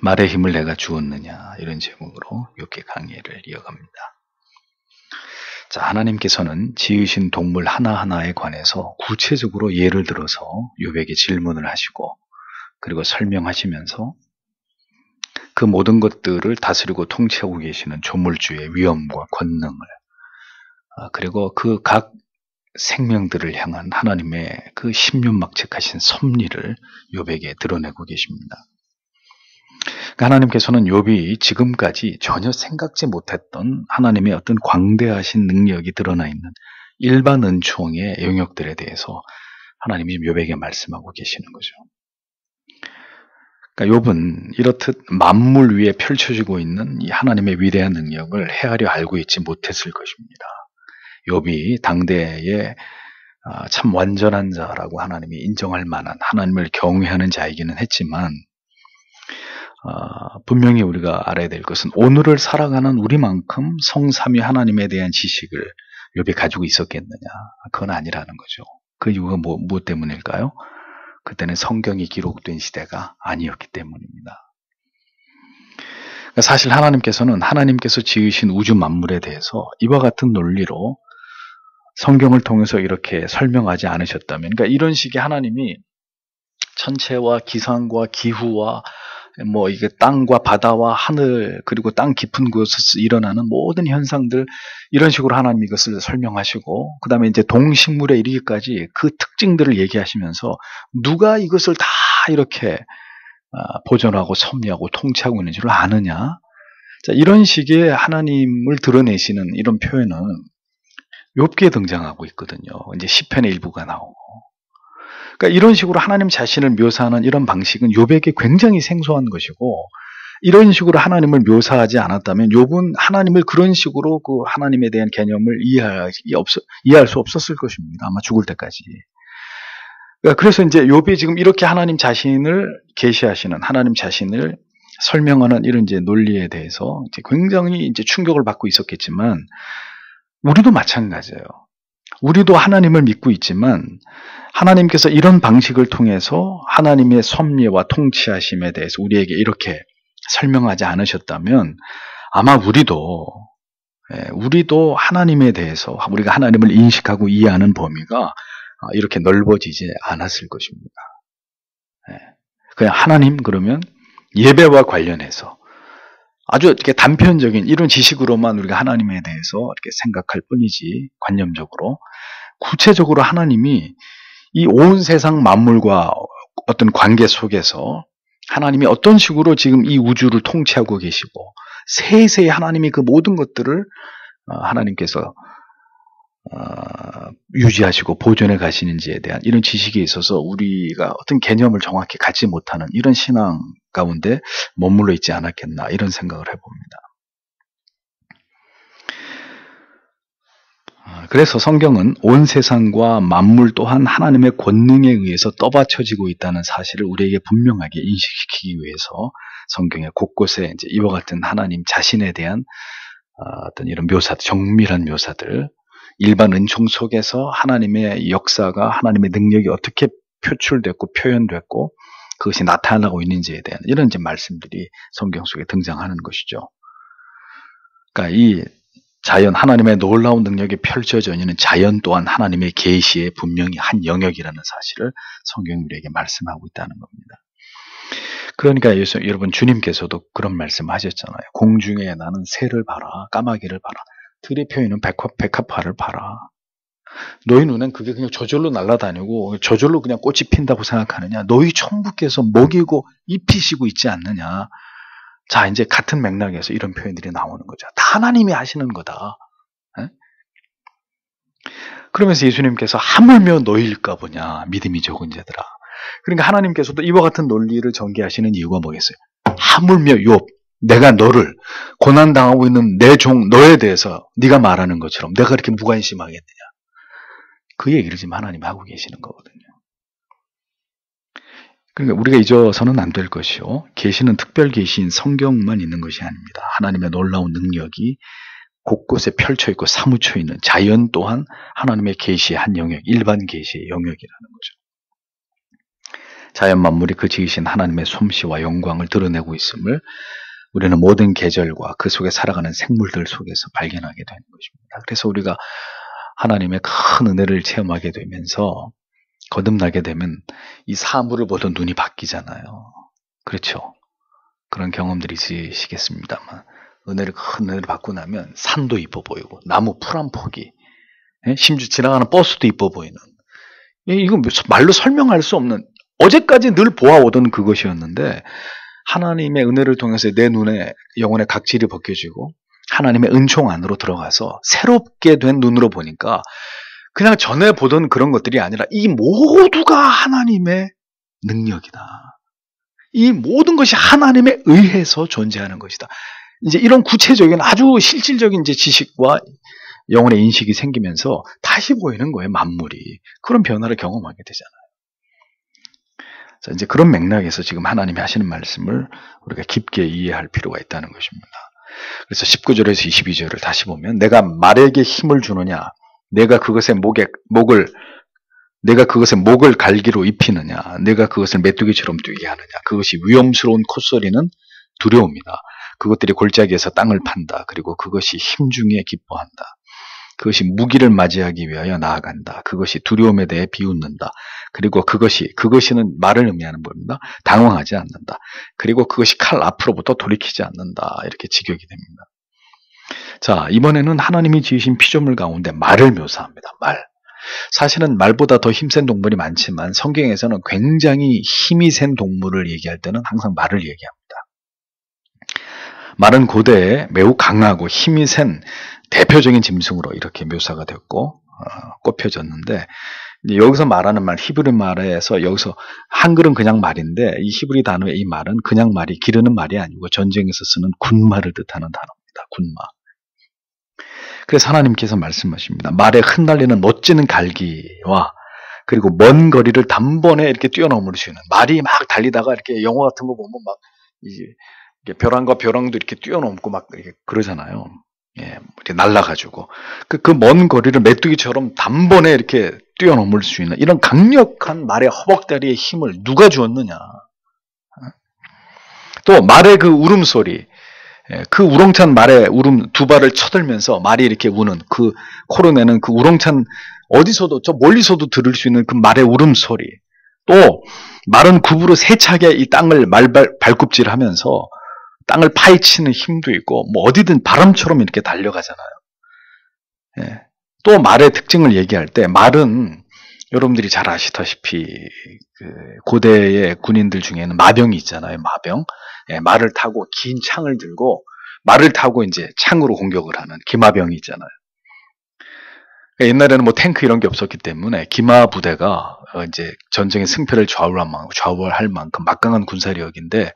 말의 힘을 내가 주었느냐, 이런 제목으로 욥기 강의를 이어갑니다. 자, 하나님께서는 지으신 동물 하나하나에 관해서 구체적으로 예를 들어서 욥에게 질문을 하시고, 그리고 설명하시면서 그 모든 것들을 다스리고 통치하고 계시는 조물주의 위엄과 권능을, 그리고 그 각 생명들을 향한 하나님의 그 십륜막책하신 섭리를 욥에게 드러내고 계십니다. 하나님께서는 욥이 지금까지 전혀 생각지 못했던 하나님의 어떤 광대하신 능력이 드러나 있는 일반 은총의 영역들에 대해서 하나님이 지금 욥에게 말씀하고 계시는 거죠. 그러니까 욥은 이렇듯 만물 위에 펼쳐지고 있는 이 하나님의 위대한 능력을 헤아려 알고 있지 못했을 것입니다. 욥이 당대에 참 완전한 자라고 하나님이 인정할 만한, 하나님을 경외하는 자이기는 했지만, 분명히 우리가 알아야 될 것은 오늘을 살아가는 우리만큼 성삼위 하나님에 대한 지식을 욥이 가지고 있었겠느냐? 그건 아니라는 거죠. 그 이유가 무엇 때문일까요? 그때는 성경이 기록된 시대가 아니었기 때문입니다. 사실 하나님께서는 하나님께서 지으신 우주 만물에 대해서 이와 같은 논리로 성경을 통해서 이렇게 설명하지 않으셨다면, 그러니까 이런 식의 하나님이 천체와 기상과 기후와 이게 땅과 바다와 하늘, 그리고 땅 깊은 곳에서 일어나는 모든 현상들, 이런 식으로 하나님 이것을 설명하시고, 그 다음에 이제 동식물에 이르기까지 그 특징들을 얘기하시면서 누가 이것을 다 이렇게 보존하고 섭리하고 통치하고 있는 줄 아느냐? 자, 이런 식의 하나님을 드러내시는 이런 표현은 욥기에 등장하고 있거든요. 이제 시편의 일부가 나오고. 그러니까 이런 식으로 하나님 자신을 묘사하는 이런 방식은 욥에게 굉장히 생소한 것이고, 이런 식으로 하나님을 묘사하지 않았다면 욥은 하나님을 그런 식으로 그 하나님에 대한 개념을 이해할 수 없었을 것입니다. 아마 죽을 때까지. 그래서 이제 욥이 지금 이렇게 하나님 자신을 계시하시는, 하나님 자신을 설명하는 이런 이제 논리에 대해서 이제 굉장히 이제 충격을 받고 있었겠지만, 우리도 마찬가지예요. 우리도 하나님을 믿고 있지만 하나님께서 이런 방식을 통해서 하나님의 섭리와 통치하심에 대해서 우리에게 이렇게 설명하지 않으셨다면 아마 우리도 하나님에 대해서, 우리가 하나님을 인식하고 이해하는 범위가 이렇게 넓어지지 않았을 것입니다. 그냥 하나님 그러면 예배와 관련해서 아주 이렇게 단편적인 이런 지식으로만 우리가 하나님에 대해서 이렇게 생각할 뿐이지, 관념적으로 구체적으로 하나님이 이 온 세상 만물과 어떤 관계 속에서 하나님이 어떤 식으로 지금 이 우주를 통치하고 계시고 세세히 하나님이 그 모든 것들을 하나님께서 유지하시고 보존해 가시는지에 대한 이런 지식에 있어서 우리가 어떤 개념을 정확히 갖지 못하는 이런 신앙 가운데 머물러 있지 않았겠나, 이런 생각을 해봅니다. 그래서 성경은 온 세상과 만물 또한 하나님의 권능에 의해서 떠받쳐지고 있다는 사실을 우리에게 분명하게 인식시키기 위해서 성경의 곳곳에 이제 이와 같은 하나님 자신에 대한 어떤 이런 묘사들, 정밀한 묘사들, 일반 은총 속에서 하나님의 역사가, 하나님의 능력이 어떻게 표출됐고 표현됐고 그것이 나타나고 있는지에 대한 이런 이제 말씀들이 성경 속에 등장하는 것이죠. 그러니까 이 자연, 하나님의 놀라운 능력이 펼쳐져 있는 자연 또한 하나님의 계시의 분명히 한 영역이라는 사실을 성경이 우리에게 말씀하고 있다는 겁니다. 그러니까 여러분, 주님께서도 그런 말씀하셨잖아요. 공중에 나는 새를 봐라, 까마귀를 봐라, 들의 표현은 백합화를 봐라. 너희 눈엔 그게 그냥 저절로 날아다니고 저절로 그냥 꽃이 핀다고 생각하느냐? 너희 천부께서 먹이고 입히시고 있지 않느냐? 자, 이제 같은 맥락에서 이런 표현들이 나오는 거죠. 다 하나님이 하시는 거다. 에? 그러면서 예수님께서 하물며 너희일까 보냐, 믿음이 적은 자들아. 그러니까 하나님께서도 이와 같은 논리를 전개하시는 이유가 뭐겠어요? 하물며 욥, 내가 너를 고난당하고 있는 내 종 너에 대해서 네가 말하는 것처럼 내가 그렇게 무관심하겠느냐. 그 얘기를 지금 하나님이 하고 계시는 거거든요. 그러니까 우리가 잊어서는 안 될 것이요, 계시는 특별 계시인 성경만 있는 것이 아닙니다. 하나님의 놀라운 능력이 곳곳에 펼쳐 있고 사무쳐 있는 자연 또한 하나님의 계시의 한 영역, 일반 계시의 영역이라는 거죠. 자연 만물이 그 지으신 하나님의 솜씨와 영광을 드러내고 있음을 우리는 모든 계절과 그 속에 살아가는 생물들 속에서 발견하게 되는 것입니다. 그래서 우리가 하나님의 큰 은혜를 체험하게 되면서 거듭나게 되면 이 사물을 보던 눈이 바뀌잖아요. 그렇죠? 그런 경험들이 있으시겠습니다만 큰 은혜를 받고 나면 산도 이뻐 보이고 나무 풀 한 폭이, 심지어 지나가는 버스도 이뻐 보이는, 이건 말로 설명할 수 없는, 어제까지 늘 보아오던 그것이었는데 하나님의 은혜를 통해서 내 눈에 영혼의 각질이 벗겨지고 하나님의 은총 안으로 들어가서 새롭게 된 눈으로 보니까 그냥 전에 보던 그런 것들이 아니라 이 모두가 하나님의 능력이다. 이 모든 것이 하나님에 의해서 존재하는 것이다. 이제 이런 구체적인 아주 실질적인 이제 지식과 영혼의 인식이 생기면서 다시 보이는 거예요, 만물이. 그런 변화를 경험하게 되잖아요. 자, 이제 그런 맥락에서 지금 하나님이 하시는 말씀을 우리가 깊게 이해할 필요가 있다는 것입니다. 그래서 19절에서 22절을 다시 보면 내가 말에게 힘을 주느냐, 내가 그것의 목을 갈기로 입히느냐, 내가 그것을 메뚜기처럼 뛰게 하느냐, 그것이 위험스러운 콧소리는 두려움이다. 그것들이 골짜기에서 땅을 판다. 그리고 그것이 힘중에 기뻐한다. 그것이 무기를 맞이하기 위하여 나아간다. 그것이 두려움에 대해 비웃는다. 그리고 그것이는 말을 의미하는 겁니다. 당황하지 않는다. 그리고 그것이 칼 앞으로부터 돌이키지 않는다. 이렇게 직역이 됩니다. 자, 이번에는 하나님이 지으신 피조물 가운데 말을 묘사합니다. 말. 사실은 말보다 더 힘센 동물이 많지만 성경에서는 굉장히 힘이 센 동물을 얘기할 때는 항상 말을 얘기합니다. 말은 고대에 매우 강하고 힘이 센 대표적인 짐승으로 이렇게 묘사가 됐고 꼽혀졌는데, 여기서 말하는 말, 히브리 말에서 여기서 한글은 그냥 말인데 이 히브리 단어의 이 말은 그냥 말이, 기르는 말이 아니고 전쟁에서 쓰는 군말을 뜻하는 단어입니다. 군마. 그래서 하나님께서 말씀하십니다. 말에 흩날리는 멋지는 갈기와 그리고 먼 거리를 단번에 이렇게 뛰어넘을 수 있는, 말이 막 달리다가 이렇게 영화 같은 거 보면 막 이게 벼랑과 벼랑도 이렇게 뛰어넘고 막 이렇게 그러잖아요. 예, 이렇게 날라가지고 그 먼 거리를 메뚜기처럼 단번에 이렇게 뛰어넘을 수 있는 이런 강력한 말의 허벅다리의 힘을 누가 주었느냐? 또 말의 그 울음소리, 그 우렁찬 말의 울음 두 발을 쳐들면서 말이 이렇게 우는 그 코로 내는 그 우렁찬, 어디서도 저 멀리서도 들을 수 있는 그 말의 울음소리, 또 말은 굽으로 세차게 이 땅을 발굽질하면서 땅을 파헤치는 힘도 있고 뭐 어디든 바람처럼 이렇게 달려가잖아요. 예. 또 말의 특징을 얘기할 때 말은 여러분들이 잘 아시다시피 그 고대의 군인들 중에는 마병이 있잖아요. 마병. 예, 말을 타고 긴 창을 들고 말을 타고 이제 창으로 공격을 하는 기마병이 있잖아요. 옛날에는 뭐 탱크 이런 게 없었기 때문에 기마 부대가 이제 전쟁의 승패를 좌우할 만큼 막강한 군사력인데,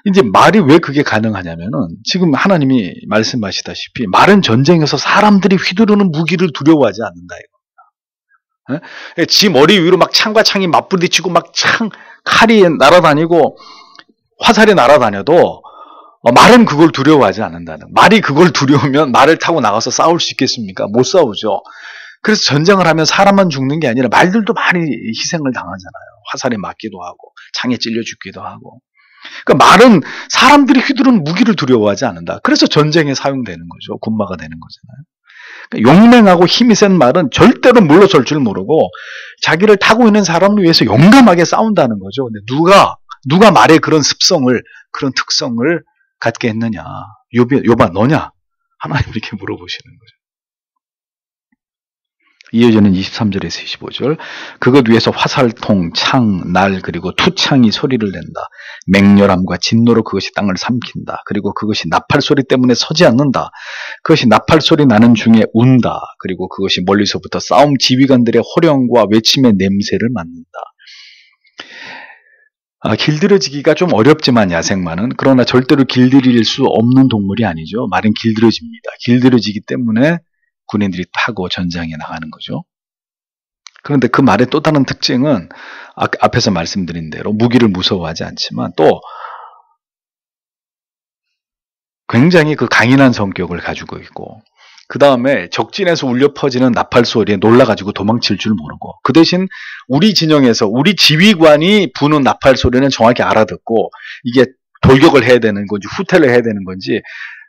이제 말이 왜 그게 가능하냐면은 지금 하나님이 말씀하시다시피 말은 전쟁에서 사람들이 휘두르는 무기를 두려워하지 않는다 이겁니다. 예? 지 머리 위로 막 창과 창이 맞부딪히고 막 칼이 날아다니고 화살이 날아다녀도 말은 그걸 두려워하지 않는다는. 말이 그걸 두려우면 말을 타고 나가서 싸울 수 있겠습니까? 못 싸우죠. 그래서 전쟁을 하면 사람만 죽는 게 아니라 말들도 많이 희생을 당하잖아요. 화살에 맞기도 하고 창에 찔려 죽기도 하고. 그러니까 말은 사람들이 휘두르는 무기를 두려워하지 않는다. 그래서 전쟁에 사용되는 거죠. 군마가 되는 거잖아요. 그러니까 용맹하고 힘이 센 말은 절대로 물러설 줄 모르고 자기를 타고 있는 사람을 위해서 용감하게 싸운다는 거죠. 근데 누가 말의 그런 습성을, 그런 특성을 갖게 했느냐? 요바 너냐? 하나님 이렇게 물어보시는 거죠. 이어지는 23절에서 25절. 그것 위에서 화살통, 창, 날 그리고 투창이 소리를 낸다. 맹렬함과 진노로 그것이 땅을 삼킨다. 그리고 그것이 나팔 소리 때문에 서지 않는다. 그것이 나팔 소리 나는 중에 운다. 그리고 그것이 멀리서부터 싸움 지휘관들의 호령과 외침의 냄새를 맡는다. 길들여지기가 좀 어렵지만 야생마는, 그러나 절대로 길들일 수 없는 동물이 아니죠. 말은 길들여집니다. 길들여지기 때문에 군인들이 타고 전장에 나가는 거죠. 그런데 그 말의 또 다른 특징은 앞에서 말씀드린 대로 무기를 무서워하지 않지만 또 굉장히 그 강인한 성격을 가지고 있고, 그 다음에 적진에서 울려 퍼지는 나팔 소리에 놀라가지고 도망칠 줄 모르고, 그 대신 우리 진영에서 우리 지휘관이 부는 나팔 소리는 정확히 알아듣고 이게 돌격을 해야 되는 건지 후퇴를 해야 되는 건지,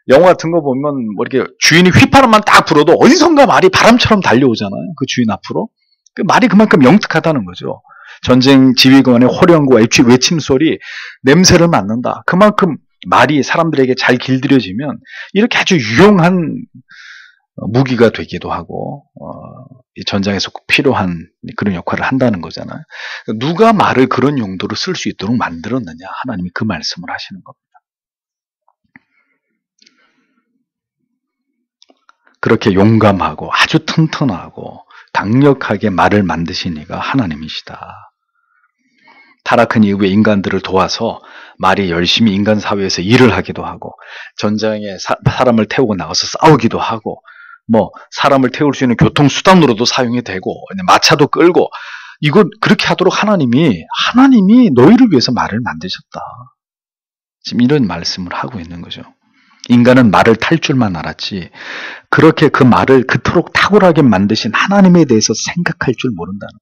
영화 같은 거 보면 뭐 이렇게 주인이 휘파람만 딱 불어도 어디선가 말이 바람처럼 달려오잖아요. 그 주인 앞으로. 그 말이 그만큼 영특하다는 거죠. 전쟁 지휘관의 호령과 외침 소리, 냄새를 맡는다. 그만큼 말이 사람들에게 잘 길들여지면 이렇게 아주 유용한 무기가 되기도 하고, 이 전장에서 꼭 필요한 그런 역할을 한다는 거잖아요. 누가 말을 그런 용도로 쓸 수 있도록 만들었느냐? 하나님이 그 말씀을 하시는 겁니다. 그렇게 용감하고 아주 튼튼하고 강력하게 말을 만드신 이가 하나님이시다. 타락한 이후에 인간들을 도와서 말이 열심히 인간 사회에서 일을 하기도 하고, 전장에 사람을 태우고 나가서 싸우기도 하고, 뭐 사람을 태울 수 있는 교통수단으로도 사용이 되고, 마차도 끌고, 이거 그렇게 하도록 하나님이 너희를 위해서 말을 만드셨다. 지금 이런 말씀을 하고 있는 거죠. 인간은 말을 탈 줄만 알았지, 그렇게 그 말을 그토록 탁월하게 만드신 하나님에 대해서 생각할 줄 모른다는 겁니다.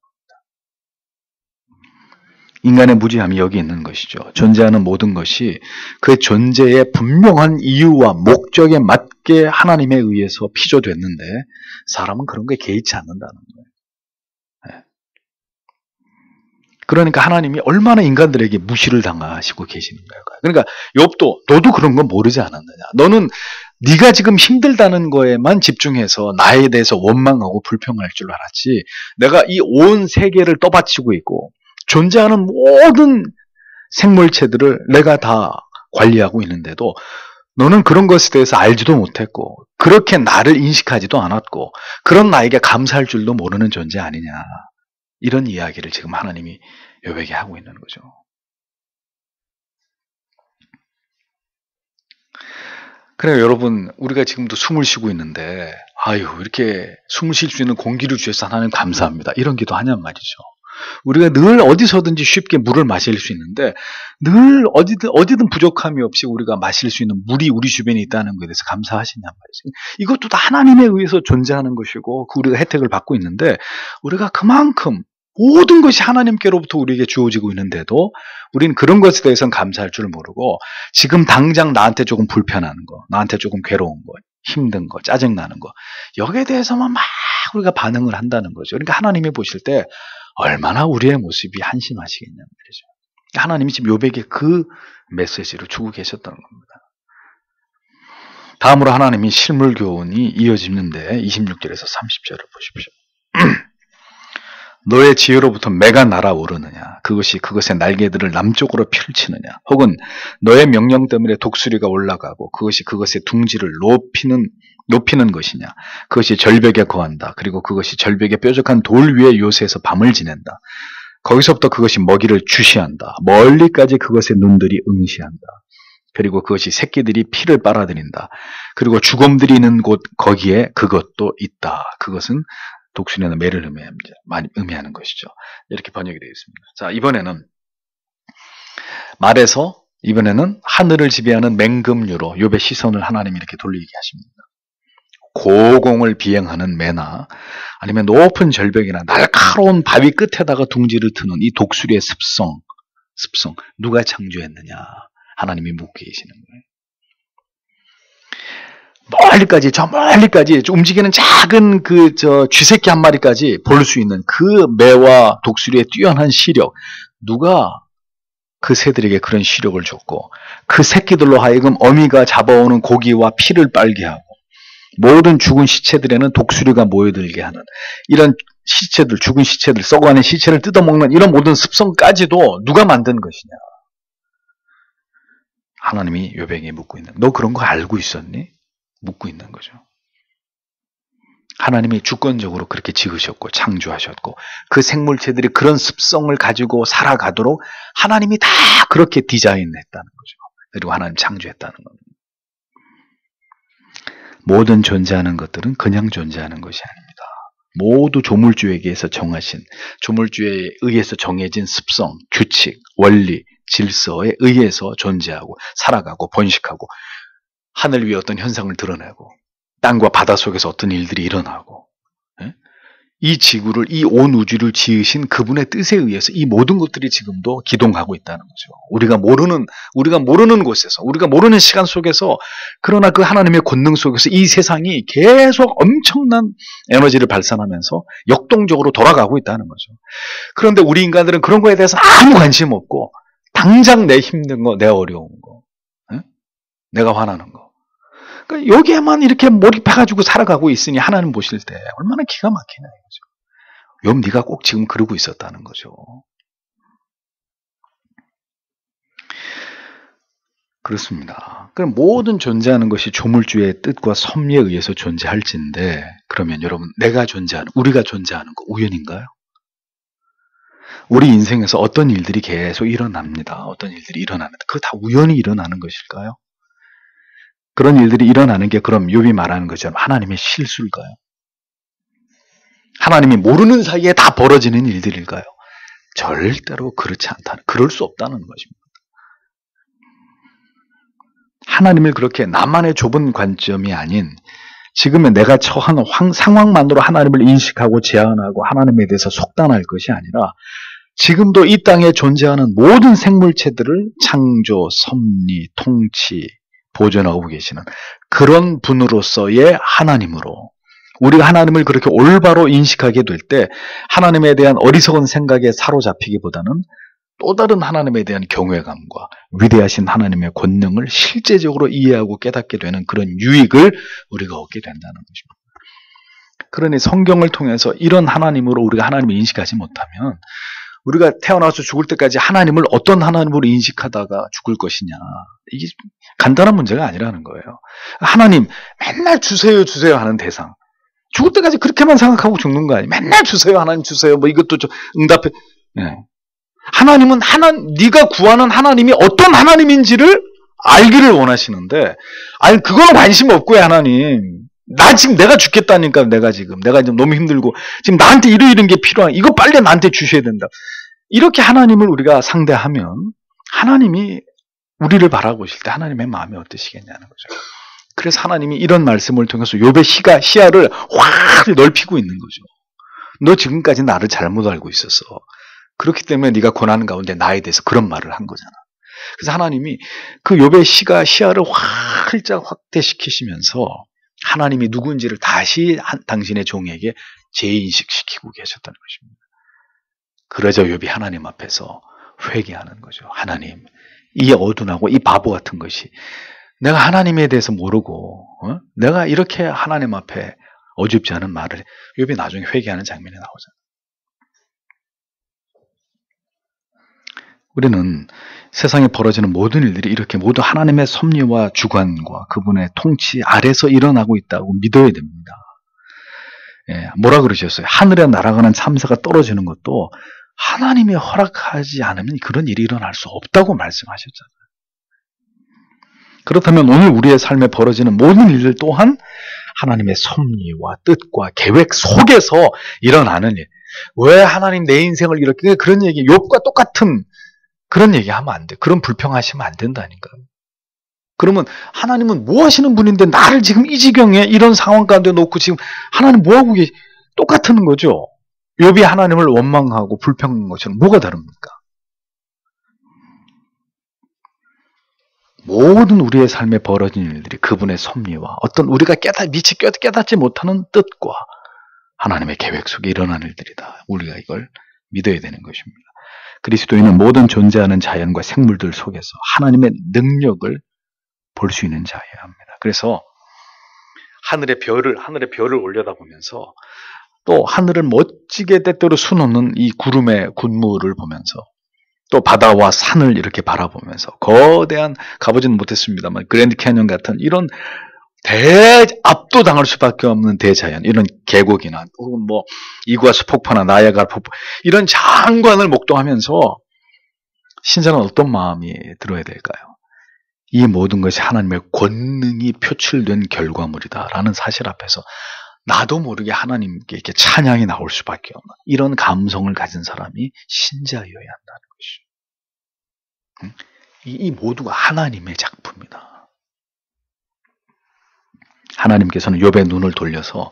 인간의 무지함이 여기 있는 것이죠. 존재하는 모든 것이 그 존재의 분명한 이유와 목적에 맞게 하나님에 의해서 피조됐는데, 사람은 그런 거에 개의치 않는다는 거예요. 그러니까 하나님이 얼마나 인간들에게 무시를 당하시고 계시는가요? 그러니까 욥도 너도 그런 건 모르지 않았느냐? 너는 네가 지금 힘들다는 거에만 집중해서 나에 대해서 원망하고 불평할 줄 알았지, 내가 이 온 세계를 떠받치고 있고 존재하는 모든 생물체들을 내가 다 관리하고 있는데도 너는 그런 것에 대해서 알지도 못했고 그렇게 나를 인식하지도 않았고 그런 나에게 감사할 줄도 모르는 존재 아니냐. 이런 이야기를 지금 하나님이 욥에게 하고 있는 거죠. 그래요, 여러분, 우리가 지금도 숨을 쉬고 있는데, 아유, 이렇게 숨을 쉴 수 있는 공기를 주셔서 하나님 감사합니다. 이런 기도 하냔 말이죠. 우리가 늘 어디서든지 쉽게 물을 마실 수 있는데, 늘 어디든 부족함이 없이 우리가 마실 수 있는 물이 우리 주변에 있다는 것에 대해서 감사하시냔 말이죠. 이것도 다 하나님에 의해서 존재하는 것이고, 우리가 혜택을 받고 있는데, 우리가 그만큼 모든 것이 하나님께로부터 우리에게 주어지고 있는데도 우린 그런 것에 대해서는 감사할 줄 모르고 지금 당장 나한테 조금 불편한 거, 나한테 조금 괴로운 거, 힘든 거, 짜증나는 거, 여기에 대해서만 막 우리가 반응을 한다는 거죠. 그러니까 하나님이 보실 때 얼마나 우리의 모습이 한심하시겠냐는 말이죠. 하나님이 지금 욥에게 그 메시지를 주고 계셨다는 겁니다. 다음으로 하나님이 실물 교훈이 이어지는데 26절에서 30절을 보십시오. 너의 지혜로부터 매가 날아오르느냐? 그것의 날개들을 남쪽으로 펼치느냐? 혹은 너의 명령 때문에 독수리가 올라가고 그것의 둥지를 높이는 것이냐? 그것이 절벽에 거한다. 그리고 그것이 절벽의 뾰족한 돌 위에 요새에서 밤을 지낸다. 거기서부터 그것이 먹이를 주시한다. 멀리까지 그것의 눈들이 응시한다. 그리고 그것이 새끼들이 피를 빨아들인다. 그리고 죽음들이 있는 곳 거기에 그것도 있다. 그것은 독수리나 매를 많이 의미하는 것이죠. 이렇게 번역이 되어 있습니다. 자, 이번에는 하늘을 지배하는 맹금류로 욥의 시선을 하나님이 이렇게 돌리게 하십니다. 고공을 비행하는 매나 아니면 높은 절벽이나 날카로운 바위 끝에다가 둥지를 트는 이 독수리의 습성 누가 창조했느냐? 하나님이 묻고 계시는 거예요. 저 멀리까지 움직이는 작은 쥐새끼 한 마리까지 볼 수 있는 그 매와 독수리의 뛰어난 시력, 누가 그 새들에게 그런 시력을 줬고 그 새끼들로 하여금 어미가 잡아오는 고기와 피를 빨게 하고 모든 죽은 시체들에는 독수리가 모여들게 하는 이런 시체들, 죽은 시체들, 썩어가는 시체를 뜯어먹는 이런 모든 습성까지도 누가 만든 것이냐? 하나님이 욥에게 묻고 있는, 너 그런 거 알고 있었니? 묻고 있는 거죠. 하나님이 주권적으로 그렇게 지으셨고 창조하셨고 그 생물체들이 그런 습성을 가지고 살아가도록 하나님이 다 그렇게 디자인했다는 거죠. 그리고 하나님 창조했다는 겁니다. 모든 존재하는 것들은 그냥 존재하는 것이 아닙니다. 모두 조물주에게서 조물주에 의해서 정해진 습성, 규칙, 원리, 질서에 의해서 존재하고 살아가고 번식하고 하늘 위에 어떤 현상을 드러내고 땅과 바다 속에서 어떤 일들이 일어나고, 예? 이 지구를, 이 온 우주를 지으신 그분의 뜻에 의해서 이 모든 것들이 지금도 기동하고 있다는 거죠. 우리가 모르는 곳에서, 우리가 모르는 시간 속에서, 그러나 그 하나님의 권능 속에서 이 세상이 계속 엄청난 에너지를 발산하면서 역동적으로 돌아가고 있다는 거죠. 그런데 우리 인간들은 그런 거에 대해서 아무 관심 없고, 당장 내 힘든 거, 내 어려운 거, 예? 내가 화나는 거. 그러니까 여기에만 이렇게 몰입해가지고 살아가고 있으니 하나님 보실 때 얼마나 기가 막히냐 이거죠. 욥 네가 꼭 지금 그러고 있었다는 거죠. 그렇습니다. 그럼 모든 존재하는 것이 조물주의 뜻과 섭리에 의해서 존재할진데, 그러면 여러분, 우리가 존재하는 거 우연인가요? 우리 인생에서 어떤 일들이 계속 일어납니다. 어떤 일들이 일어나는데 그거 다 우연히 일어나는 것일까요? 그런 일들이 일어나는 게 그럼 욥이 말하는 것처럼 하나님의 실수일까요? 하나님이 모르는 사이에 다 벌어지는 일들일까요? 절대로 그렇지 않다는, 그럴 수 없다는 것입니다. 하나님을 그렇게 나만의 좁은 관점이 아닌 지금의 내가 처한 상황만으로 하나님을 인식하고 제한하고 하나님에 대해서 속단할 것이 아니라 지금도 이 땅에 존재하는 모든 생물체들을 창조, 섭리, 통치, 보존하고 계시는 그런 분으로서의 하나님으로 우리가 하나님을 그렇게 올바로 인식하게 될 때 하나님에 대한 어리석은 생각에 사로잡히기보다는 또 다른 하나님에 대한 경외감과 위대하신 하나님의 권능을 실제적으로 이해하고 깨닫게 되는 그런 유익을 우리가 얻게 된다는 것입니다. 그러니 성경을 통해서 이런 하나님으로 우리가 하나님을 인식하지 못하면 우리가 태어나서 죽을 때까지 하나님을 어떤 하나님으로 인식하다가 죽을 것이냐, 이게 간단한 문제가 아니라는 거예요. 하나님 맨날 주세요 주세요 하는 대상, 죽을 때까지 그렇게만 생각하고 죽는 거 아니에요. 맨날 주세요 하나님 주세요 뭐 이것도 좀 응답해. 네. 하나님은 네가 구하는 하나님이 어떤 하나님인지를 알기를 원하시는데, 아니 그거는 관심 없고요. 하나님 나 지금 내가 죽겠다니까, 내가 지금 너무 힘들고 지금 나한테 이런 게 필요한, 이거 빨리 나한테 주셔야 된다. 이렇게 하나님을 우리가 상대하면 하나님이 우리를 바라보실 때 하나님의 마음이 어떠시겠냐는 거죠. 그래서 하나님이 이런 말씀을 통해서 욥의 시야를 확 넓히고 있는 거죠. 너 지금까지 나를 잘못 알고 있었어. 그렇기 때문에 네가 고난 가운데 나에 대해서 그런 말을 한 거잖아. 그래서 하나님이 그 욥의 시야를 활짝 확대시키시면서 하나님이 누군지를 다시 당신의 종에게 재인식시키고 계셨다는 것입니다. 그러자 욥이 하나님 앞에서 회개하는 거죠. 하나님, 이 어둔하고 이 바보 같은 것이 내가 하나님에 대해서 모르고 내가 이렇게 하나님 앞에 어줍지 않은 말을, 욥이 나중에 회개하는 장면이 나오잖아요. 우리는 세상에 벌어지는 모든 일들이 이렇게 모두 하나님의 섭리와 주관과 그분의 통치 아래서 일어나고 있다고 믿어야 됩니다. 예, 뭐라 그러셨어요? 하늘에 날아가는 참새가 떨어지는 것도 하나님이 허락하지 않으면 그런 일이 일어날 수 없다고 말씀하셨잖아요. 그렇다면 오늘 우리의 삶에 벌어지는 모든 일들 또한 하나님의 섭리와 뜻과 계획 속에서 일어나는 일. 왜 하나님 내 인생을 이렇게, 그런 얘기, 욥과 똑같은 그런 얘기하면 안 돼. 그런 불평하시면 안 된다니까요. 그러면 하나님은 뭐 하시는 분인데 나를 지금 이 지경에 이런 상황 가운데 놓고 지금 하나님 뭐 하고 똑같은 거죠. 욥이 하나님을 원망하고 불평한 것처럼 뭐가 다릅니까? 모든 우리의 삶에 벌어진 일들이 그분의 섭리와 어떤 우리가 미치 깨닫지 못하는 뜻과 하나님의 계획 속에 일어나는 일들이다. 우리가 이걸 믿어야 되는 것입니다. 그리스도인은 모든 존재하는 자연과 생물들 속에서 하나님의 능력을 볼 수 있는 자여야 합니다. 그래서 하늘의 별을 올려다보면서 또 하늘을 멋지게 때때로 수놓는 이 구름의 군무를 보면서 또 바다와 산을 이렇게 바라보면서 거대한, 가보지는 못했습니다만 그랜드 캐년 같은 이런 압도당할 수밖에 없는 대자연, 이런 계곡이나 혹은 뭐 이구아수 폭포나 나야가라 폭포, 이런 장관을 목도하면서 신자는 어떤 마음이 들어야 될까요? 이 모든 것이 하나님의 권능이 표출된 결과물이다라는 사실 앞에서 나도 모르게 하나님께 이렇게 찬양이 나올 수밖에 없는 이런 감성을 가진 사람이 신자여야 한다는 것이죠. 이 모두가 하나님의 작품이다. 하나님께서는 욥의 눈을 돌려서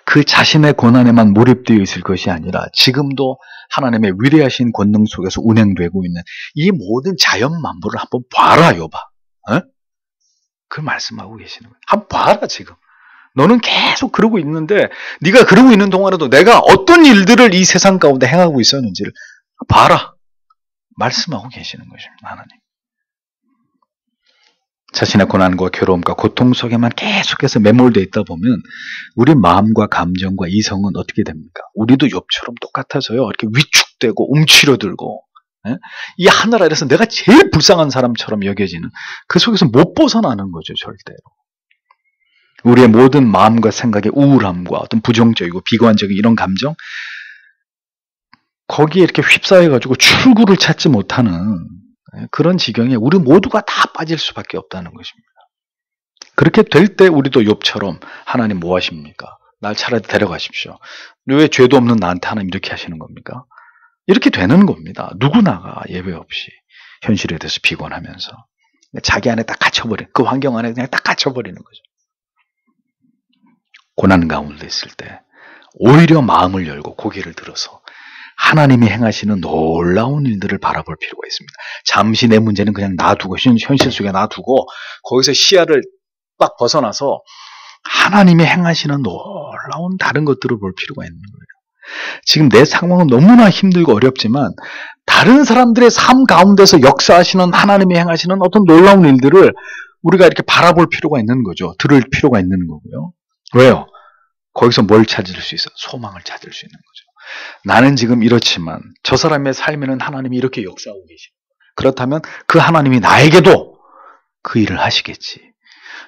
그 자신의 고난에만 몰입되어 있을 것이 아니라 지금도 하나님의 위대하신 권능 속에서 운행되고 있는 이 모든 자연 만물을 한번 봐라, 욥아. 어? 그 말씀하고 계시는 거예요. 한번 봐라, 지금. 너는 계속 그러고 있는데 네가 그러고 있는 동안에도 내가 어떤 일들을 이 세상 가운데 행하고 있었는지를 봐라. 말씀하고 계시는 것입니다. 하나님. 자신의 고난과 괴로움과 고통 속에만 계속해서 매몰되어 있다 보면 우리 마음과 감정과 이성은 어떻게 됩니까? 우리도 욥처럼 똑같아서요. 이렇게 위축되고 움츠려들고 이 하늘 아래서 내가 제일 불쌍한 사람처럼 여겨지는 그 속에서 못 벗어나는 거죠. 절대로. 우리의 모든 마음과 생각의 우울함과 어떤 부정적이고 비관적인 이런 감정 거기에 이렇게 휩싸여가지고 출구를 찾지 못하는 그런 지경에 우리 모두가 다 빠질 수밖에 없다는 것입니다. 그렇게 될 때 우리도 욥처럼 하나님 뭐 하십니까? 날 차라리 데려가십시오. 왜 죄도 없는 나한테 하나님 이렇게 하시는 겁니까? 이렇게 되는 겁니다. 누구나가 예외 없이 현실에 대해서 비관하면서 자기 안에 딱 갇혀버린 그 환경 안에 그냥 딱 갇혀버리는 거죠. 고난 가운데 있을 때 오히려 마음을 열고 고개를 들어서 하나님이 행하시는 놀라운 일들을 바라볼 필요가 있습니다. 잠시 내 문제는 그냥 놔두고 현실 속에 놔두고 거기서 시야를 딱 벗어나서 하나님이 행하시는 놀라운 다른 것들을 볼 필요가 있는 거예요. 지금 내 상황은 너무나 힘들고 어렵지만 다른 사람들의 삶 가운데서 역사하시는 하나님이 행하시는 어떤 놀라운 일들을 우리가 이렇게 바라볼 필요가 있는 거죠. 들을 필요가 있는 거고요. 왜요? 거기서 뭘 찾을 수 있어? 소망을 찾을 수 있는 거죠. 나는 지금 이렇지만 저 사람의 삶에는 하나님이 이렇게 역사하고 계시고 그렇다면 그 하나님이 나에게도 그 일을 하시겠지.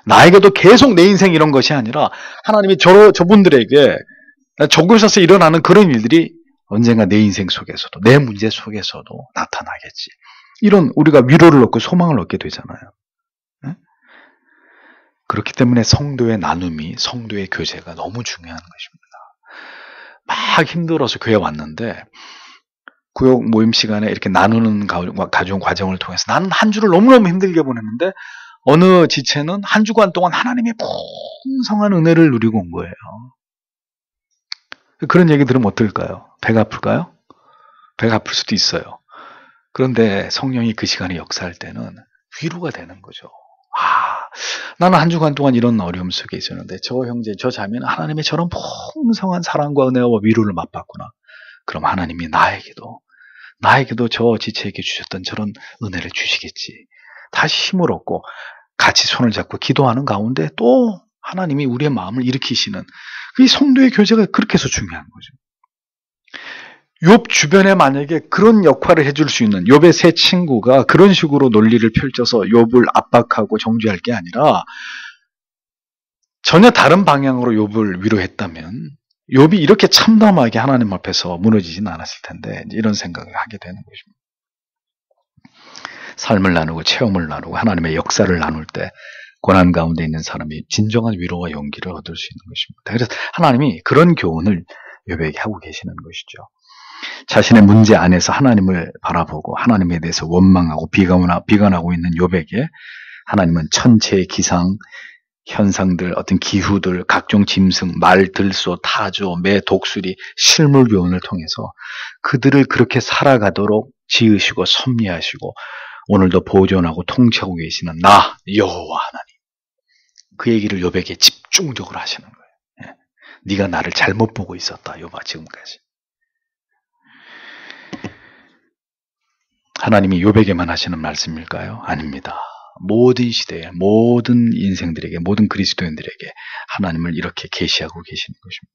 나에게도 계속 내 인생 이런 것이 아니라 하나님이 저분들에게 저곳에서 일어나는 그런 일들이 언젠가 내 인생 속에서도 내 문제 속에서도 나타나겠지. 이런 우리가 위로를 얻고 소망을 얻게 되잖아요. 그렇기 때문에 성도의 나눔이 성도의 교제가 너무 중요한 것입니다. 막 힘들어서 교회 왔는데 구역 모임 시간에 이렇게 나누는 가정 과정을 통해서 나는 한 주를 너무너무 힘들게 보냈는데 어느 지체는 한 주간 동안 하나님의 풍성한 은혜를 누리고 온 거예요. 그런 얘기 들으면 어떨까요? 배가 아플까요? 배가 아플 수도 있어요. 그런데 성령이 그 시간에 역사할 때는 위로가 되는 거죠. 나는 한 주간 동안 이런 어려움 속에 있었는데 저 형제, 저 자매는 하나님의 저런 풍성한 사랑과 은혜와 위로를 맛봤구나. 그럼 하나님이 나에게도 저 지체에게 주셨던 저런 은혜를 주시겠지. 다시 힘을 얻고 같이 손을 잡고 기도하는 가운데 또 하나님이 우리의 마음을 일으키시는 이 성도의 교제가 그렇게 해서 중요한 거죠. 욥 주변에 만약에 그런 역할을 해줄 수 있는 욥의 세 친구가 그런 식으로 논리를 펼쳐서 욥을 압박하고 정죄할 게 아니라 전혀 다른 방향으로 욥을 위로했다면 욥이 이렇게 참담하게 하나님 앞에서 무너지지는 않았을 텐데 이런 생각을 하게 되는 것입니다. 삶을 나누고 체험을 나누고 하나님의 역사를 나눌 때 고난 가운데 있는 사람이 진정한 위로와 용기를 얻을 수 있는 것입니다. 그래서 하나님이 그런 교훈을 욥에게 하고 계시는 것이죠. 자신의 문제 안에서 하나님을 바라보고 하나님에 대해서 원망하고 비관하고 있는 욥에게 하나님은 천체의 기상, 현상들, 어떤 기후들, 각종 짐승, 말, 들소, 타조, 매, 독수리, 실물 교훈을 통해서 그들을 그렇게 살아가도록 지으시고 섭리하시고 오늘도 보존하고 통치하고 계시는 나 여호와 하나님, 그 얘기를 욥에게 집중적으로 하시는 거예요. 네가 나를 잘못 보고 있었다, 욥아, 지금까지. 하나님이 욥에게만 하시는 말씀일까요? 아닙니다. 모든 시대에, 모든 인생들에게, 모든 그리스도인들에게 하나님을 이렇게 계시하고 계시는 것입니다.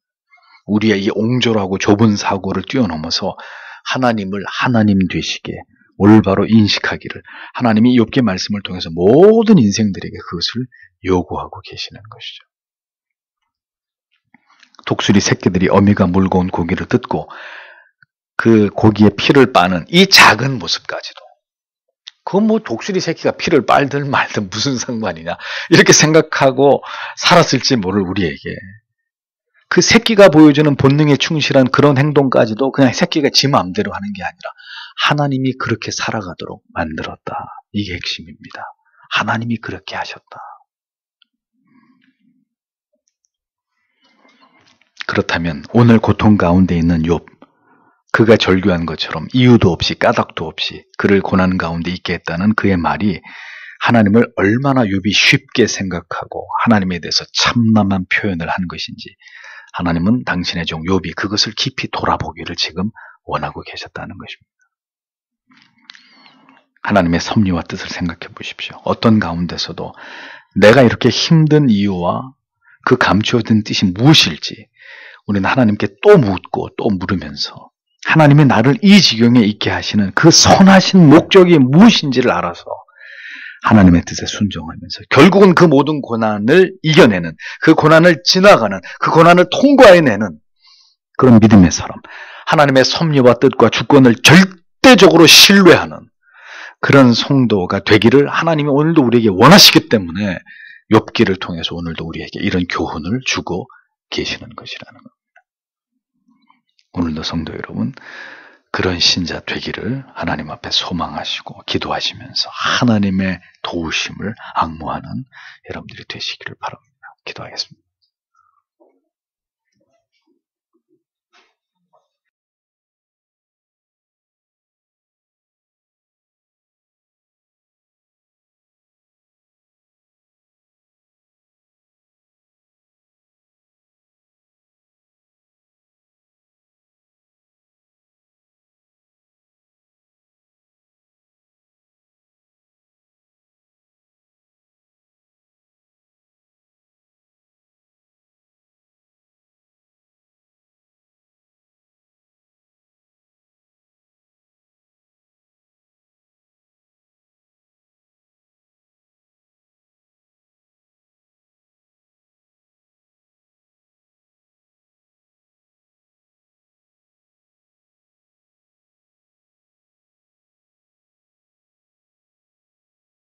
우리의 이 옹졸하고 좁은 사고를 뛰어넘어서 하나님을 하나님 되시게 올바로 인식하기를 하나님이 욥기의 말씀을 통해서 모든 인생들에게 그것을 요구하고 계시는 것이죠. 독수리 새끼들이 어미가 물고 온 고기를 뜯고 그 고기의 피를 빠는 이 작은 모습까지도 그건 뭐 독수리 새끼가 피를 빨든 말든 무슨 상관이냐 이렇게 생각하고 살았을지 모를 우리에게 그 새끼가 보여주는 본능에 충실한 그런 행동까지도 그냥 새끼가 지 마음대로 하는 게 아니라 하나님이 그렇게 살아가도록 만들었다. 이게 핵심입니다. 하나님이 그렇게 하셨다. 그렇다면 오늘 고통 가운데 있는 욥, 그가 절규한 것처럼 이유도 없이 까닭도 없이 그를 고난 가운데 있게 했다는 그의 말이 하나님을 얼마나 욥이 쉽게 생각하고 하나님에 대해서 참남한 표현을 한 것인지 하나님은 당신의 종 욥이 그것을 깊이 돌아보기를 지금 원하고 계셨다는 것입니다. 하나님의 섭리와 뜻을 생각해 보십시오. 어떤 가운데서도 내가 이렇게 힘든 이유와 그 감추어진 뜻이 무엇일지 우리는 하나님께 또 묻고 또 물으면서 하나님이 나를 이 지경에 있게 하시는 그 선하신 목적이 무엇인지를 알아서 하나님의 뜻에 순종하면서 결국은 그 모든 고난을 이겨내는, 그 고난을 지나가는, 그 고난을 통과해내는 그런 믿음의 사람, 하나님의 섭리와 뜻과 주권을 절대적으로 신뢰하는 그런 성도가 되기를 하나님이 오늘도 우리에게 원하시기 때문에 욥기를 통해서 오늘도 우리에게 이런 교훈을 주고 계시는 것이라는 겁니다. 오늘도 성도 여러분, 그런 신자 되기를 하나님 앞에 소망하시고 기도하시면서 하나님의 도우심을 앙모하는 여러분들이 되시기를 바랍니다. 기도하겠습니다.